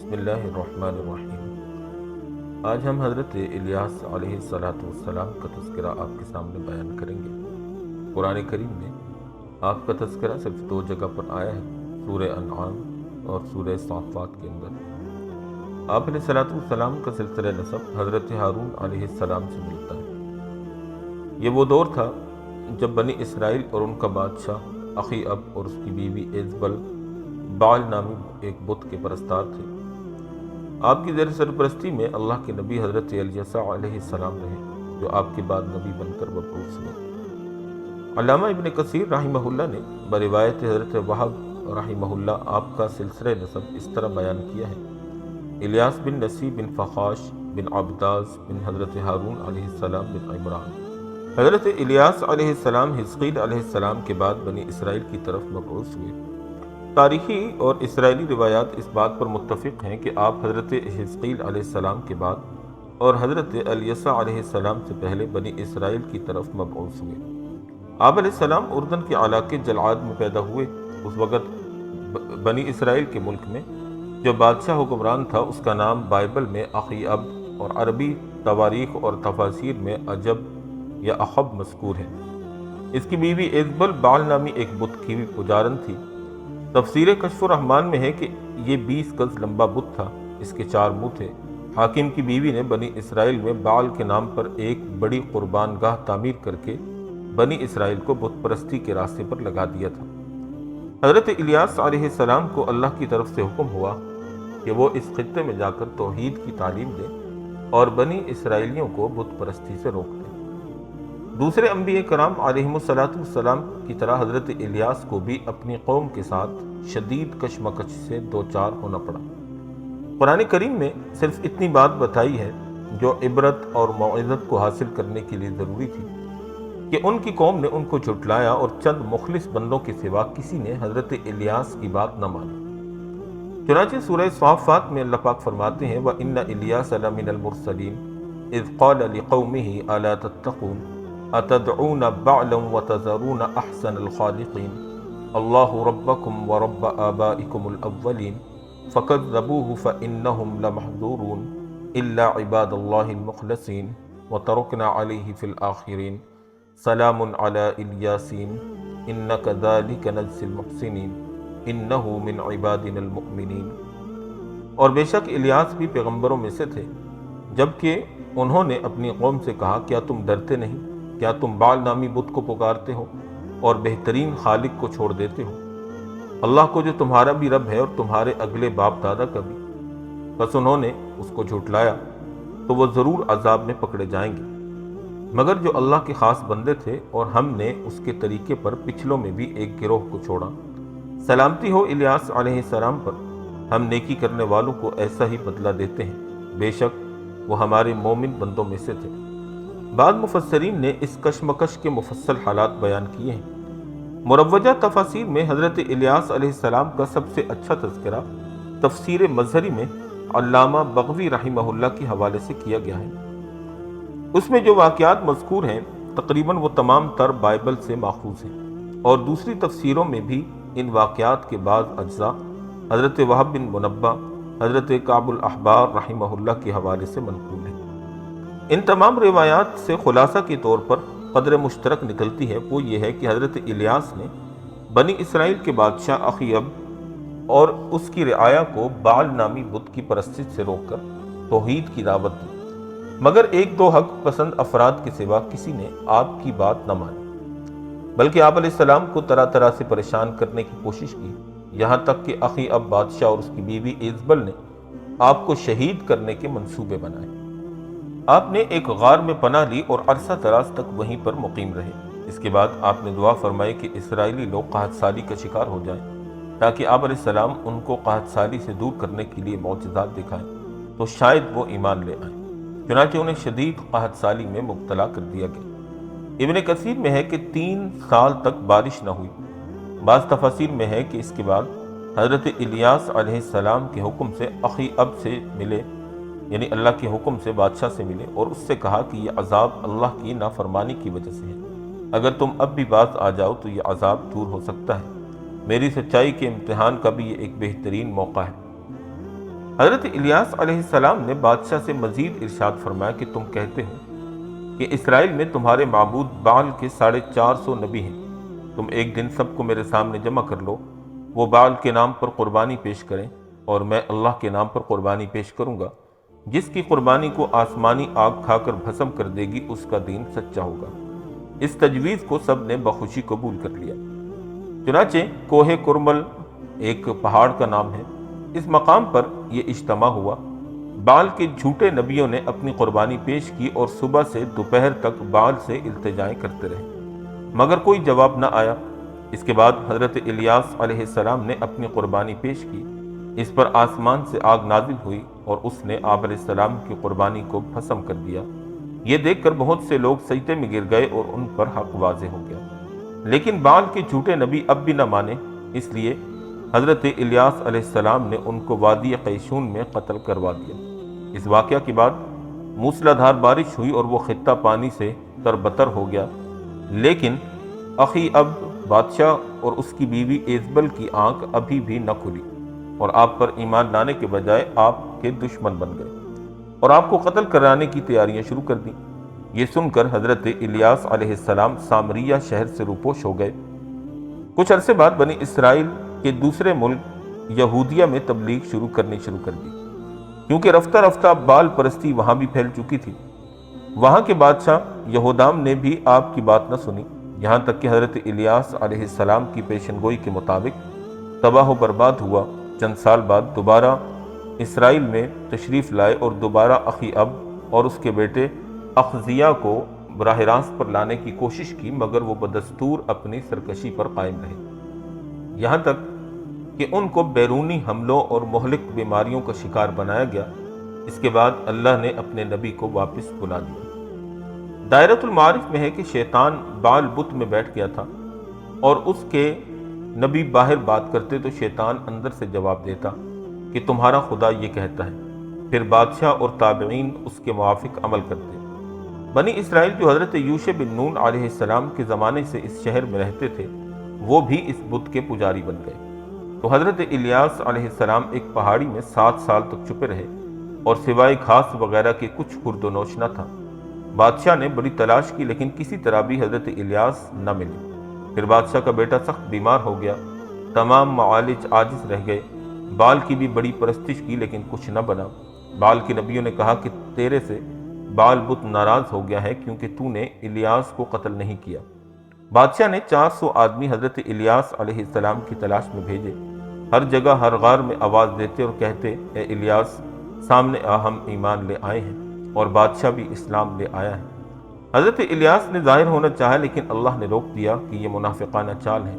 بسم اللہ الرحمن الرحیم۔ آج ہم حضرت الیاس علیہ السلام کا تذکرہ آپ کے سامنے بیان کریں گے۔ قرآن کریم میں آپ کا تذکرہ صرف 2 جگہ پر آیا ہے، سورہ انعام اور سورہ صافات کے اندر۔ آپ علیہ السلام کا سلسلہ نسب حضرت ہارون علیہ السلام سے ملتا ہے۔ یہ وہ دور تھا جب بنی اسرائیل اور ان کا بادشاہ اخی اب اور اس کی بیوی ایزبل بعل نامی ایک بت کے پرستار تھے۔ آپ کی زیر سرپرستی میں اللہ کے نبی حضرت الیسع علیہ السلام رہے، جو آپ کے بعد نبی بن کر مبعوث ہوئے۔ علامہ ابن کثیر رحمہ اللہ نے بروایت حضرت وہب رحمہ اللہ آپ کا سلسلہ نسب اس طرح بیان کیا ہے: الیاس بن نسی بن فخاش بن عبداز بن حضرت ہارون علیہ السلام بن عمران۔ حضرت الیاس علیہ السلام حزقیل علیہ السلام کے بعد بنی اسرائیل کی طرف مبعوث ہوئے۔ تاریخی اور اسرائیلی روایات اس بات پر متفق ہیں کہ آپ حضرت حزقیل علیہ السلام کے بعد اور حضرت الیسع علیہ السلام سے پہلے بنی اسرائیل کی طرف مبعوث ہوئے۔ آپ علیہ السلام اردن کے علاقے جلعاد میں پیدا ہوئے۔ اس وقت بنی اسرائیل کے ملک میں جو بادشاہ حکمران تھا اس کا نام بائبل میں اخی اب اور عربی تواریخ اور تفاسیر میں عجب یا اخب مذکور ہے۔ اس کی بیوی ایزبل بعل نامی ایک بت کی پجارن تھی۔ تفسیر کشف الرحمن میں ہے کہ یہ 20 گز لمبا بت تھا، اس کے 4 منہ تھے۔ حاکم کی بیوی نے بنی اسرائیل میں بعل کے نام پر ایک بڑی قربان گاہ تعمیر کر کے بنی اسرائیل کو بت پرستی کے راستے پر لگا دیا تھا۔ حضرت الیاس علیہ السلام کو اللہ کی طرف سے حکم ہوا کہ وہ اس خطے میں جا کر توحید کی تعلیم دیں اور بنی اسرائیلیوں کو بت پرستی سے روک دیں۔ دوسرے انبیاء کرام علیہم السلام کی طرح حضرت الیاس کو بھی اپنی قوم کے ساتھ شدید کشمکش سے دوچار ہونا پڑا۔ قرآن کریم میں صرف اتنی بات بتائی ہے جو عبرت اور موعظت کو حاصل کرنے کے لیے ضروری تھی کہ ان کی قوم نے ان کو جھٹلایا اور چند مخلص بندوں کے سوا کسی نے حضرت الیاس کی بات نہ مانی۔ چنانچہ سورہ صافات میں اللہ پاک فرماتے ہیں وَإِنَّ إِلْيَاسَ لَمِنَ الْمُرْسَلِينَ إِذْ قَالَ لِقَوْمِهِ أَلَا تَتَّقُونَ أَتَدْعُونَ بَعْلًا وَتَذَرُونَ أَحْسَنَ الْخَالِقِينَ اللَّهُ رَبَّكُمْ وَرَبَّ آبَائِكُمُ الْأَوَّلِينَ فَكَذَّبُوهُ فَإِنَّهُمْ لَمَحْضُورُونَ إِلَّا عِبَادَ اللَّهِ الْمُخْلَصِينَ وَتَرَكْنَا عَلَيْهِ فِي الْآخِرِينَ سَلَامٌ عَلَى إِلْيَاسِينَ إِنَّ كَذَلِكَ نَجْزِي الْمُحْسِنِينَ إِنَّهُ مِنْ عِبَادِنَا الْمُؤْمِنِينَ۔ اور بے شک الیاس بھی پیغمبروں میں سے تھے، جبکہ انہوں نے اپنی قوم سے کہا کیا تم ڈرتے نہیں؟ کیا تم بعل نامی بت کو پکارتے ہو اور بہترین خالق کو چھوڑ دیتے ہو، اللہ کو جو تمہارا بھی رب ہے اور تمہارے اگلے باپ دادا کا بھی؟ بس انہوں نے اس کو جھٹلایا تو وہ ضرور عذاب میں پکڑے جائیں گے، مگر جو اللہ کے خاص بندے تھے اور ہم نے اس کے طریقے پر پچھلوں میں بھی ایک گروہ کو چھوڑا۔ سلامتی ہو الیاس علیہ السلام پر، ہم نیکی کرنے والوں کو ایسا ہی بدلہ دیتے ہیں، بے شک وہ ہمارے مومن بندوں میں سے تھے۔ بعض مفسرین نے اس کشمکش کے مفصل حالات بیان کیے ہیں۔ مروجہ تفاسیر میں حضرت الیاس علیہ السلام کا سب سے اچھا تذکرہ تفسیر مظہری میں علامہ بغوی رحمہ اللہ کے حوالے سے کیا گیا ہے۔ اس میں جو واقعات مذکور ہیں تقریباً وہ تمام تر بائبل سے ماخوذ ہیں، اور دوسری تفسیروں میں بھی ان واقعات کے بعض اجزاء حضرت وہب بن منبہ، حضرت کعب الاحبار رحمہ اللہ کے حوالے سے منقول ہیں۔ ان تمام روایات سے خلاصہ کے طور پر قدر مشترک نکلتی ہے، وہ یہ ہے کہ حضرت الیاس نے بنی اسرائیل کے بادشاہ اخی اب اور اس کی رعایا کو بعل نامی بت کی پرستش سے روک کر توحید کی دعوت دی، مگر 1-2 حق پسند افراد کے سوا کسی نے آپ کی بات نہ مانی، بلکہ آپ علیہ السلام کو طرح طرح سے پریشان کرنے کی کوشش کی، یہاں تک کہ اخی اب بادشاہ اور اس کی بیوی ایزبل نے آپ کو شہید کرنے کے منصوبے بنائے۔ آپ نے ایک غار میں پناہ لی اور عرصہ دراز تک وہیں پر مقیم رہے۔ اس کے بعد آپ نے دعا فرمائی کہ اسرائیلی لوگ قحط سالی کا شکار ہو جائیں، تاکہ آپ علیہ السلام ان کو قحط سالی سے دور کرنے کے لیے معجزات دکھائیں تو شاید وہ ایمان لے آئیں۔ چنانچہ انہیں شدید قحط سالی میں مبتلا کر دیا گیا۔ ابن کثیر میں ہے کہ 3 سال تک بارش نہ ہوئی۔ بعض تفاسیر میں ہے کہ اس کے بعد حضرت الیاس علیہ السلام کے حکم سے اخی اب سے ملے، یعنی اللہ کے حکم سے بادشاہ سے ملے اور اس سے کہا کہ یہ عذاب اللہ کی نافرمانی کی وجہ سے ہے، اگر تم اب بھی باز آ جاؤ تو یہ عذاب دور ہو سکتا ہے، میری سچائی کے امتحان کا بھی یہ ایک بہترین موقع ہے۔ حضرت الیاس علیہ السلام نے بادشاہ سے مزید ارشاد فرمایا کہ تم کہتے ہو کہ اسرائیل میں تمہارے معبود بعل کے 450 نبی ہیں، تم ایک دن سب کو میرے سامنے جمع کر لو، وہ بعل کے نام پر قربانی پیش کریں اور میں اللہ کے نام پر قربانی پیش کروں گا، جس کی قربانی کو آسمانی آگ کھا کر بھسم کر دے گی اس کا دین سچا ہوگا۔ اس تجویز کو سب نے بخوشی قبول کر لیا۔ چنانچہ کوہ کرمل ایک پہاڑ کا نام ہے، اس مقام پر یہ اجتماع ہوا۔ بعل کے جھوٹے نبیوں نے اپنی قربانی پیش کی اور صبح سے دوپہر تک بعل سے التجائیں کرتے رہے، مگر کوئی جواب نہ آیا۔ اس کے بعد حضرت الیاس علیہ السلام نے اپنی قربانی پیش کی، اس پر آسمان سے آگ نازل ہوئی اور اس نے آپ علیہ السلام کی قربانی کو بھسم کر دیا۔ یہ دیکھ کر بہت سے لوگ سجدے میں گر گئے اور ان پر حق واضح ہو گیا، لیکن بعل کے جھوٹے نبی اب بھی نہ مانے، اس لیے حضرت الیاس علیہ السلام نے ان کو وادی قیشون میں قتل کروا دیا۔ اس واقعہ کے بعد موسلا دھار بارش ہوئی اور وہ خطہ پانی سے تربتر ہو گیا، لیکن اخی اب بادشاہ اور اس کی بیوی ایزبل کی آنکھ ابھی بھی نہ کھلی اور آپ پر ایمان لانے کے بجائے آپ کے دشمن بن گئے اور آپ کو قتل کرانے کی تیاریاں شروع کر دیں۔ یہ سن کر حضرت الیاس علیہ السلام سامریہ شہر سے روپوش ہو گئے۔ کچھ عرصے بعد بنی اسرائیل کے دوسرے ملک یہودیہ میں تبلیغ شروع کر دی، کیونکہ رفتہ رفتہ بال پرستی وہاں بھی پھیل چکی تھی۔ وہاں کے بادشاہ یہودام نے بھی آپ کی بات نہ سنی، یہاں تک کہ حضرت الیاس علیہ السلام کی پیشن گوئی کے مطابق تباہ و برباد ہوا۔ چند سال بعد دوبارہ اسرائیل میں تشریف لائے اور دوبارہ اخی اب اور اس کے بیٹے اخزیہ کو براہ راست پر لانے کی کوشش کی، مگر وہ بدستور اپنی سرکشی پر قائم رہے، یہاں تک کہ ان کو بیرونی حملوں اور مہلک بیماریوں کا شکار بنایا گیا۔ اس کے بعد اللہ نے اپنے نبی کو واپس بلا دیا۔ دائرۃ المعارف میں ہے کہ شیطان بعل بت میں بیٹھ گیا تھا اور اس کے نبی باہر بات کرتے تو شیطان اندر سے جواب دیتا کہ تمہارا خدا یہ کہتا ہے، پھر بادشاہ اور تابعین اس کے موافق عمل کرتے۔ بنی اسرائیل جو حضرت یوشع بن نون علیہ السلام کے زمانے سے اس شہر میں رہتے تھے، وہ بھی اس بت کے پجاری بن گئے۔ تو حضرت الیاس علیہ السلام ایک پہاڑی میں 7 سال تک چھپے رہے اور سوائے گھاس وغیرہ کے کچھ خورد و نوش نہ تھا۔ بادشاہ نے بڑی تلاش کی لیکن کسی طرح بھی حضرت الیاس نہ ملے۔ پھر بادشاہ کا بیٹا سخت بیمار ہو گیا، تمام معالج عاجز رہ گئے، بعل کی بھی بڑی پرستش کی لیکن کچھ نہ بنا۔ بعل کے نبیوں نے کہا کہ تیرے سے بعل بت ناراض ہو گیا ہے کیونکہ تو نے الیاس کو قتل نہیں کیا۔ بادشاہ نے 400 آدمی حضرت الیاس علیہ السلام کی تلاش میں بھیجے، ہر جگہ ہر غار میں آواز دیتے اور کہتے، اے الیاس سامنے آ، ہم ایمان لے آئے ہیں اور بادشاہ بھی اسلام لے آیا ہے۔ حضرت الیاس نے ظاہر ہونا چاہا لیکن اللہ نے روک دیا کہ یہ منافقانہ چال ہے۔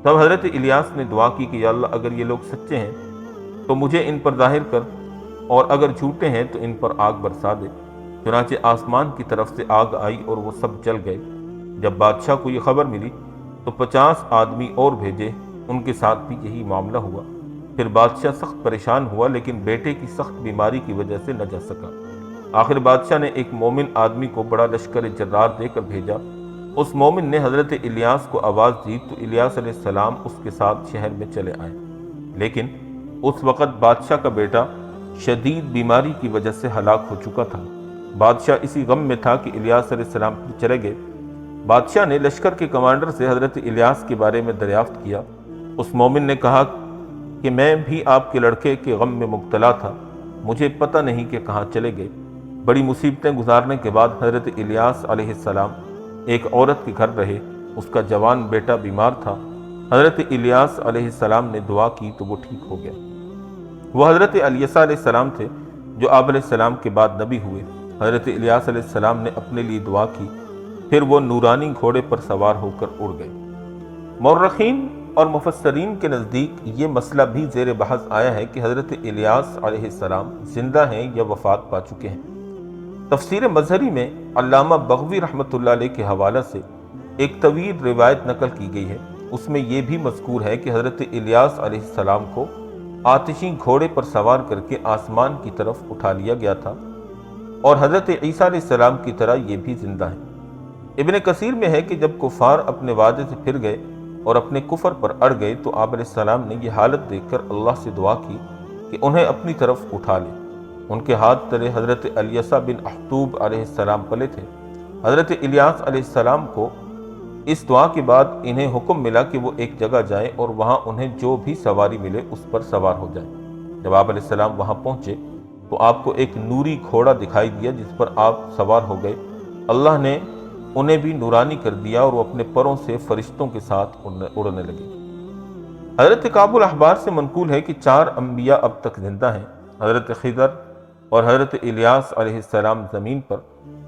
تب حضرت الیاس نے دعا کی کہ یا اللہ اگر یہ لوگ سچے ہیں تو مجھے ان پر ظاہر کر، اور اگر جھوٹے ہیں تو ان پر آگ برسا دے۔ چنانچہ آسمان کی طرف سے آگ آئی اور وہ سب جل گئے۔ جب بادشاہ کو یہ خبر ملی تو 50 آدمی اور بھیجے، ان کے ساتھ بھی یہی معاملہ ہوا۔ پھر بادشاہ سخت پریشان ہوا لیکن بیٹے کی سخت بیماری کی وجہ سے نہ جا سکا۔ آخر بادشاہ نے ایک مومن آدمی کو بڑا لشکر جرار دے کر بھیجا۔ اس مومن نے حضرت الیاس کو آواز دی تو الیاس علیہ السلام اس کے ساتھ شہر میں چلے آئے، لیکن اس وقت بادشاہ کا بیٹا شدید بیماری کی وجہ سے ہلاک ہو چکا تھا۔ بادشاہ اسی غم میں تھا کہ الیاس علیہ السلام چلے گئے۔ بادشاہ نے لشکر کے کمانڈر سے حضرت الیاس کے بارے میں دریافت کیا۔ اس مومن نے کہا کہ میں بھی آپ کے لڑکے کے غم میں مبتلا تھا، مجھے پتہ نہیں کہ کہاں چلے گئے۔ بڑی مصیبتیں گزارنے کے بعد حضرت الیاس علیہ السلام ایک عورت کے گھر رہے، اس کا جوان بیٹا بیمار تھا۔ حضرت الیاس علیہ السلام نے دعا کی تو وہ ٹھیک ہو گیا۔ وہ حضرت الیاس علیہ السلام تھے جو آپ علیہ السلام کے بعد نبی ہوئے۔ حضرت الیاس علیہ السلام نے اپنے لیے دعا کی، پھر وہ نورانی گھوڑے پر سوار ہو کر اڑ گئے۔ مورخین اور مفسرین کے نزدیک یہ مسئلہ بھی زیر بحث آیا ہے کہ حضرت الیاس علیہ السلام زندہ ہیں یا وفات پا چکے ہیں۔ تفسیر مظہری میں علامہ بغوی رحمۃ اللہ علیہ کے حوالہ سے ایک طویل روایت نقل کی گئی ہے، اس میں یہ بھی مذکور ہے کہ حضرت الیاس علیہ السلام کو آتشی گھوڑے پر سوار کر کے آسمان کی طرف اٹھا لیا گیا تھا، اور حضرت عیسیٰ علیہ السلام کی طرح یہ بھی زندہ ہیں۔ ابن کثیر میں ہے کہ جب کفار اپنے وعدے سے پھر گئے اور اپنے کفر پر اڑ گئے تو آپ علیہ السلام نے یہ حالت دیکھ کر اللہ سے دعا کی کہ انہیں اپنی طرف اٹھا لے۔ ان کے ہاتھ تلے حضرت الیسع بن احتوب علیہ السلام پلے تھے۔ حضرت الیاس علیہ السلام کو اس دعا کے بعد انہیں حکم ملا کہ وہ ایک جگہ جائیں اور وہاں انہیں جو بھی سواری ملے اس پر سوار ہو جائیں۔ جب آپ علیہ السلام وہاں پہنچے تو آپ کو ایک نوری گھوڑا دکھائی دیا جس پر آپ سوار ہو گئے۔ اللہ نے انہیں بھی نورانی کر دیا اور وہ اپنے پروں سے فرشتوں کے ساتھ اڑنے لگے۔ حضرت کعب الاحبار سے منقول ہے کہ 4 انبیاء اب تک زندہ ہیں، حضرت خضر اور حضرت الیاس علیہ السلام زمین پر،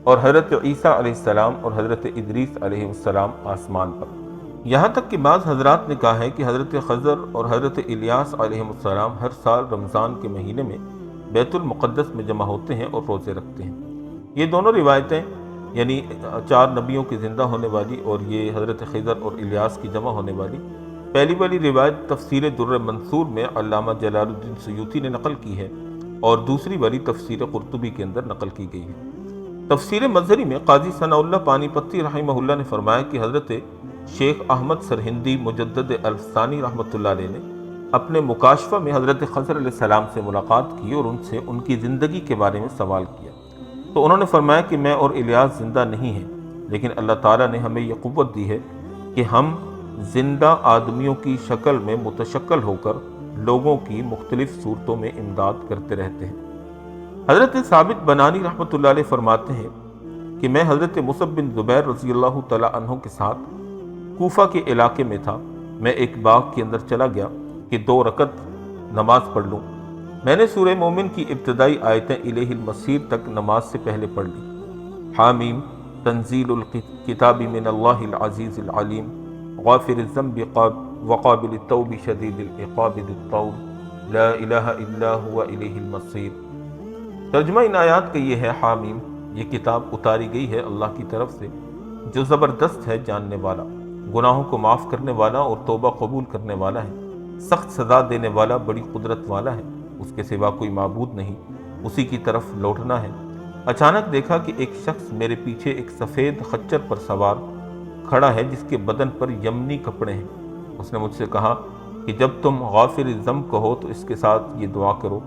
اور حضرت عیسیٰ علیہ السلام اور حضرت ادریس علیہ السلام آسمان پر۔ یہاں تک کہ بعض حضرات نے کہا ہے کہ حضرت خضر اور حضرت الیاس علیہ السلام ہر سال رمضان کے مہینے میں بیت المقدس میں جمع ہوتے ہیں اور روزے رکھتے ہیں۔ یہ دونوں روایتیں، یعنی 4 نبیوں کی زندہ ہونے والی اور یہ حضرت خضر اور الیاس کی جمع ہونے والی، پہلی والی روایت تفسیر در منصور میں علامہ جلال الدین سیوطی نے نقل کی ہے اور دوسری والی تفسیر قرطبی کے اندر نقل کی گئی ہے۔ تفسیر مظہری میں قاضی ثناء اللہ پانی پتی رحمہ اللہ نے فرمایا کہ حضرت شیخ احمد سرہندی مجدد الفسانی رحمۃ اللہ علیہ نے اپنے مکاشفہ میں حضرت خضر علیہ السلام سے ملاقات کی اور ان سے ان کی زندگی کے بارے میں سوال کیا، تو انہوں نے فرمایا کہ میں اور الیاس زندہ نہیں ہیں، لیکن اللہ تعالیٰ نے ہمیں یہ قوت دی ہے کہ ہم زندہ آدمیوں کی شکل میں متشکل ہو کر لوگوں کی مختلف صورتوں میں امداد کرتے رہتے ہیں۔ حضرت ثابت بنانی رحمۃ اللہ علیہ فرماتے ہیں کہ میں حضرت مصعب بن زبیر رضی اللہ تعالیٰ عنہ کے ساتھ کوفہ کے علاقے میں تھا۔ میں ایک باغ کے اندر چلا گیا کہ 2 رکعت نماز پڑھ لوں۔ میں نے سورہ مومن کی ابتدائی آیتیں الیہ المصیر تک نماز سے پہلے پڑھ لی۔ حامیم تنزیل الکتاب من اللہ العزیز العلیم غافر الذنب وقابل التوب شدید العقاب ذی الطول لا الہ الا هو الیہ المصیر۔ ترجمہ ان آیات کا یہ ہے، حامیم، یہ کتاب اتاری گئی ہے اللہ کی طرف سے جو زبردست ہے، جاننے والا، گناہوں کو معاف کرنے والا اور توبہ قبول کرنے والا ہے، سخت سزا دینے والا، بڑی قدرت والا ہے، اس کے سوا کوئی معبود نہیں، اسی کی طرف لوٹنا ہے۔ اچانک دیکھا کہ ایک شخص میرے پیچھے ایک سفید خچر پر سوار کھڑا ہے جس کے بدن پر یمنی کپڑے ہیں۔ اس نے مجھ سے کہا کہ جب تم غافر الذنب کہو تو اس کے ساتھ یہ دعا کرو،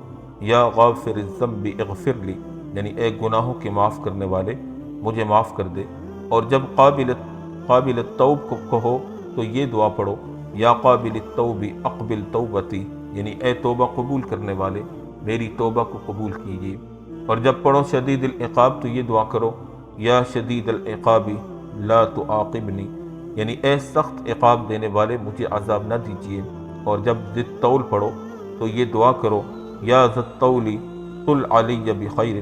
یا غافر الذنب اغفر لی، یعنی اے گناہوں کے معاف کرنے والے مجھے معاف کر دے، اور جب قابل التوب کو کہو تو یہ دعا پڑھو، یا قابل التوب اقبل توبتی، یعنی اے توبہ قبول کرنے والے میری توبہ کو قبول کیجیے، اور جب پڑھو شدید العقاب تو یہ دعا کرو، یا شدید العقاب لا تعاقبنی، یعنی اے سخت عقاب دینے والے مجھے عذاب نہ دیجیے، اور جب ذی الطول پڑھو تو یہ دعا کرو، یا ذی الطول طل علی بخیر،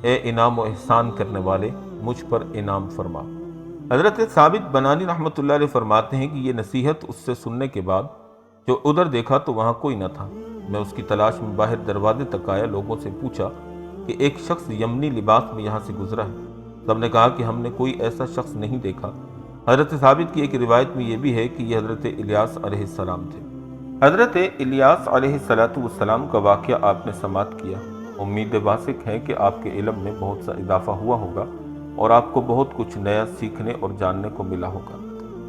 اے انعام و احسان کرنے والے مجھ پر انعام فرما۔ حضرت ثابت بنانی رحمۃ اللہ علیہ فرماتے ہیں کہ یہ نصیحت اس سے سننے کے بعد جو ادھر دیکھا تو وہاں کوئی نہ تھا۔ میں اس کی تلاش میں باہر دروازے تک آیا، لوگوں سے پوچھا کہ ایک شخص یمنی لباس میں یہاں سے گزرا ہے۔ سب نے کہا کہ ہم نے کوئی ایسا شخص نہیں دیکھا۔ حضرت ثابت کی ایک روایت میں یہ بھی ہے کہ یہ حضرت الیاس علیہ السلام تھے۔ حضرت الیاس علیہ السلام کا واقعہ آپ نے سماعت کیا۔ امید واثق ہے کہ آپ کے علم میں بہت سا اضافہ ہوا ہوگا اور آپ کو بہت کچھ نیا سیکھنے اور جاننے کو ملا ہوگا۔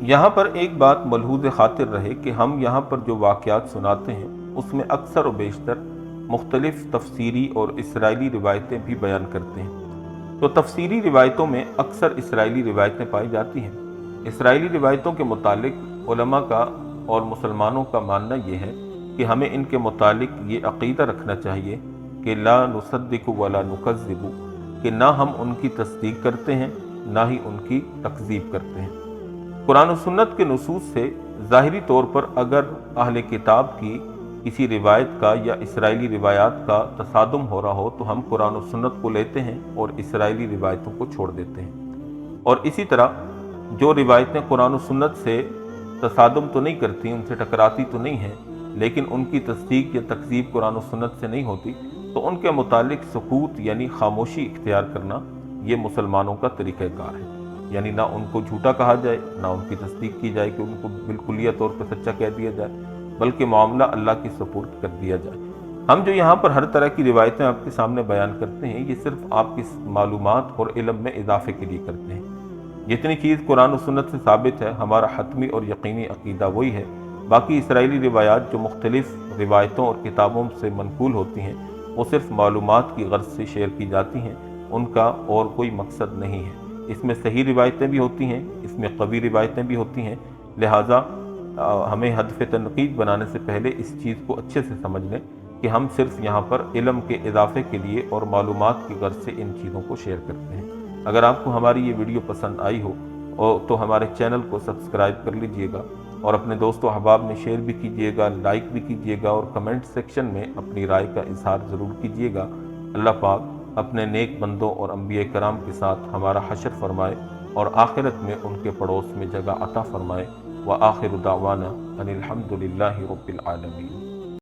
یہاں پر ایک بات ملحوظ خاطر رہے کہ ہم یہاں پر جو واقعات سناتے ہیں اس میں اکثر و بیشتر مختلف تفسیری اور اسرائیلی روایتیں بھی بیان کرتے ہیں۔ تو تفسیری روایتوں میں اکثر اسرائیلی روایتیں پائی جاتی ہیں۔ اسرائیلی روایتوں کے متعلق علماء کا اور مسلمانوں کا ماننا یہ ہے کہ ہمیں ان کے متعلق یہ عقیدہ رکھنا چاہیے کہ لا نصدق ولا نکذب، کہ نہ ہم ان کی تصدیق کرتے ہیں نہ ہی ان کی تکذیب کرتے ہیں۔ قرآن و سنت کے نصوص سے ظاہری طور پر اگر اہل کتاب کی کسی روایت کا یا اسرائیلی روایات کا تصادم ہو رہا ہو تو ہم قرآن و سنت کو لیتے ہیں اور اسرائیلی روایتوں کو چھوڑ دیتے ہیں، اور اسی طرح جو روایتیں قرآن و سنت سے تصادم تو نہیں کرتی، ان سے ٹکراتی تو نہیں ہیں، لیکن ان کی تصدیق یا تکذیب قرآن و سنت سے نہیں ہوتی، تو ان کے متعلق سکوت یعنی خاموشی اختیار کرنا یہ مسلمانوں کا طریقہ کار ہے۔ یعنی نہ ان کو جھوٹا کہا جائے، نہ ان کی تصدیق کی جائے کہ ان کو بالکلیہ طور پہ سچا کہہ دیا جائے، بلکہ معاملہ اللہ کی سپرد کر دیا جائے۔ ہم جو یہاں پر ہر طرح کی روایتیں آپ کے سامنے بیان کرتے ہیں یہ صرف آپ کی معلومات اور علم میں اضافے کے لیے کرتے ہیں۔ جتنی چیز قرآن و سنت سے ثابت ہے ہمارا حتمی اور یقینی عقیدہ وہی ہے باقی اسرائیلی روایات جو مختلف روایتوں اور کتابوں سے منقول ہوتی ہیں وہ صرف معلومات کی غرض سے شیئر کی جاتی ہیں، ان کا اور کوئی مقصد نہیں ہے۔ اس میں صحیح روایتیں بھی ہوتی ہیں، اس میں قوی روایتیں بھی ہوتی ہیں، لہٰذا ہمیں ہدف تنقید بنانے سے پہلے اس چیز کو اچھے سے سمجھ لیں کہ ہم صرف یہاں پر علم کے اضافے کے لیے اور معلومات کی غرض سے ان چیزوں کو شیئر کرتے ہیں۔ اگر آپ کو ہماری یہ ویڈیو پسند آئی ہو تو ہمارے چینل کو سبسکرائب کر لیجئے گا اور اپنے دوست و احباب میں شیئر بھی کیجئے گا، لائک بھی کیجئے گا اور کمنٹ سیکشن میں اپنی رائے کا اظہار ضرور کیجئے گا۔ اللہ پاک اپنے نیک بندوں اور انبیاء کرام کے ساتھ ہمارا حشر فرمائے اور آخرت میں ان کے پڑوس میں جگہ عطا فرمائے۔ وآخر دعوانا ان الحمد للہ رب العالمین۔